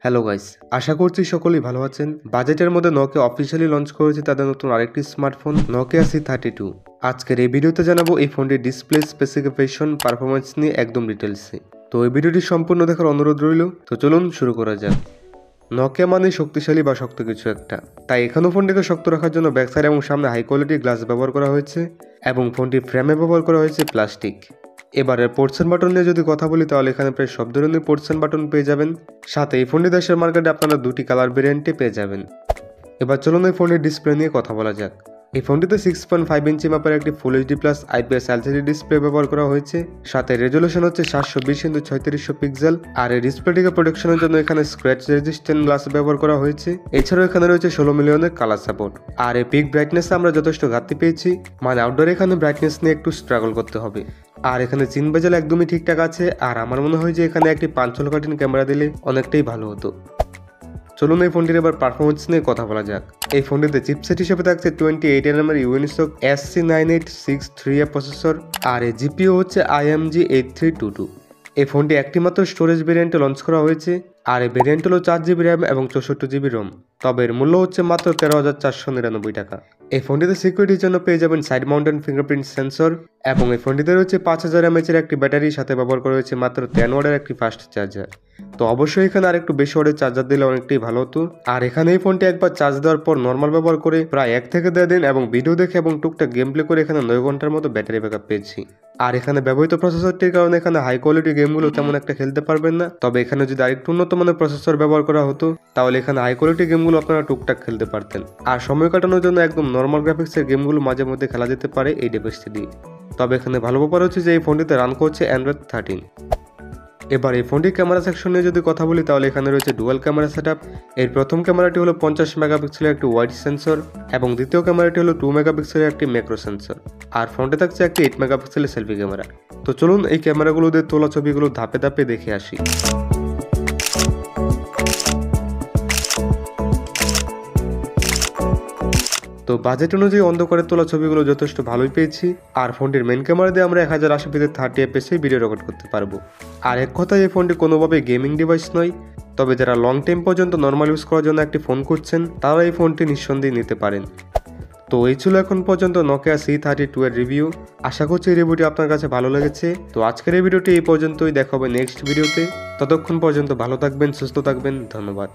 Hello guys, আশা করছি সকলেই ভালো আছেন। বাজেটের মধ্যে নোকিয়া অফিসিয়ালি লঞ্চ করেছে তাদের নতুন আরেকটি স্মার্টফোন নোকিয়া C32। আজকের এই ভিডিওতে জানাবো এই ফোনটির ডিসপ্লে স্পেসিফিকেশন পারফরমেন্স নিয়ে একদম ডিটেলসে। তো এই ভিডিওটি সম্পূর্ণ দেখার অনুরোধ রইল। তো চলুন শুরু করা যাক। নোকিয়া মানে শক্তিশালী বা শক্ত কিছু একটা, তাই এখানেও ফোনটিকে শক্ত রাখার জন্য ব্যাক সাইড এবং সামনে হাই কোয়ালিটি গ্লাস ব্যবহার করা হয়েছে এবং ফোনটির ফ্রেমে ব্যবহার করা হয়েছে প্লাস্টিক। এবারে পোর্টস এন্ড বাটন নিয়ে যদি কথা বলি তাহলে এখানে প্রায় সব ধরনের পোর্টস এন্ড বাটন পেয়ে যাবেন। সাথে এই ফোনটি দেশের মার্কেটে আপনারা দুটি কালার ভেরিয়েন্টে পেয়ে যাবেন। এবার চলুন এই ফোনের ডিসপ্লে নিয়ে কথা বলা যাক। এই ফোনটিতে 6.5 ইঞ্চি মাপের একটি full HD plus IPS LCD display ব্যবহার করা হয়েছে। সাথে রেজলিউশন হচ্ছে 720x3600 পিক্সেল। আর এই ডিসপ্লেটিকে প্রোটেকশনের জন্য এখানে স্ক্র্যাচ রেজিস্ট্যান্ট গ্লাস ব্যবহার করা হয়েছে। এছাড়াও এখানে রয়েছে 16 মিলিয়নের কালার সাপোর্ট। আর এই পিক ব্রাইটনেসে আমরা যথেষ্ট ঘাটতি পেয়েছি, মানে আউটডোরে এখানে ব্রাইটনেস নিয়ে একটু স্ট্রাগল করতে হবে। আর এখানে চিন বেজেল একদমই ঠিকঠাক আছে। আর আমার মনে হয় যে এখানে একটি 5 কার্টিন ক্যামেরা দিলে অনেকটাই ভালো হতো। চলুন এই ফোনটির এবার পারফরমেন্স নিয়ে কথা বলা যাক। এই ফোনটিতে চিপসেট হিসেবে থাকছে 28nm ইউনিসক SC9863 প্রসেসর। আর এই জিপিও হচ্ছে IMG 8322। এই ফোনটি একটি মাত্র স্টোরেজ ভেরিয়েন্টে লঞ্চ করা হয়েছে। আর এই ভেরিয়েন্ট হলো 4GB র্যাম এবং 64GB রোম। তবে এর মূল্য হচ্ছে মাত্র 13,499 টাকা। এই ফোনটিতে সিকিউরিটির জন্য পেয়ে যাবেন সাইড মাউন্টেন ফিঙ্গারপ্রিন্ট সেন্সর এবং এই ফোনটিতে রয়েছে 5000 mAh একটি ব্যাটারির সাথে ব্যবহার করা হয়েছে মাত্র 10 ওয়াটের একটি ফাস্ট চার্জার। তো অবশ্যই এখানে আর একটু বেশি ওয়াটের চার্জার দিলে অনেকটাই ভালো হতো। আর এখানে এই ফোনটি একবার চার্জ দেওয়ার পর নর্মাল ব্যবহার করে প্রায় 1 থেকে 1.5 দিন এবং ভিডিও দেখে এবং টুকটাক গেম প্লে করে এখানে 9 ঘন্টার মতো ব্যাটারি ব্যাকআপ পেয়েছি। আর এখানে ব্যবহৃত প্রসেসরটির কারণে এখানে হাই কোয়ালিটি গেমগুলো তেমন একটা খেলতে পারবেন না। তবে এখানে যদি আরেকটু উন্নত মানের প্রসেসর ব্যবহার করা হতো তাহলে এখানে হাই কোয়ালিটি গেমগুলো আপনারা টুকটাক খেলতে পারতেন। আর সময় কাটানোর জন্য একদম নর্মাল গ্রাফিক্সের গেমগুলো মাঝে মধ্যে খেলা যেতে পারে এই ডিভাইসটি দিয়ে। তবে এখানে ভালো ব্যাপার হচ্ছে যে এই ফোনটিতে রান করছে Android 13। এবার এই ফোনটির ক্যামেরা সেকশন নিয়ে যদি কথা বলি তাহলে এখানে রয়েছে ডুয়াল ক্যামেরা সেটআপ। এর প্রথম ক্যামেরাটি হলো 50 মেগাপিক্সেলের একটি ওয়াইড সেন্সর এবং দ্বিতীয় ক্যামেরাটি হলো 2 মেগাপিক্সেলের একটি ম্যাক্রো সেন্সর। আর ফ্রন্টে থাকছে একটি 8 মেগাপিক্সেলের সেলফি ক্যামেরা। তো চলুন এই ক্যামেরাগুলো দিয়ে তোলা ছবিগুলো ধাপে ধাপে দেখে আসি। তো বাজেট অনুযায়ী অন্ধকারে তোলা ছবিগুলো যথেষ্ট ভালোই পেয়েছি। আর ফোনটির মেন ক্যামেরা দিয়ে আমরা 1080p 30fps ভিডিও রেকর্ড করতে পারবো। আর এক কথায় এই ফোনটি কোনোভাবে গেমিং ডিভাইস নয়। তবে যারা লং টাইম পর্যন্ত নর্মাল ইউজ করার জন্য একটি ফোন করছেন তারা এই ফোনটি নিঃসন্দেহে নিতে পারেন। তো এই ছিল এখন পর্যন্ত নোকিয়া C32 এর রিভিউ। আশা করছি এই রিভিউটি আপনার কাছে ভালো লেগেছে। তো আজকের এই ভিডিওটি এই পর্যন্তই, দেখা হবে নেক্সট ভিডিওতে। ততক্ষণ পর্যন্ত ভালো থাকবেন, সুস্থ থাকবেন, ধন্যবাদ।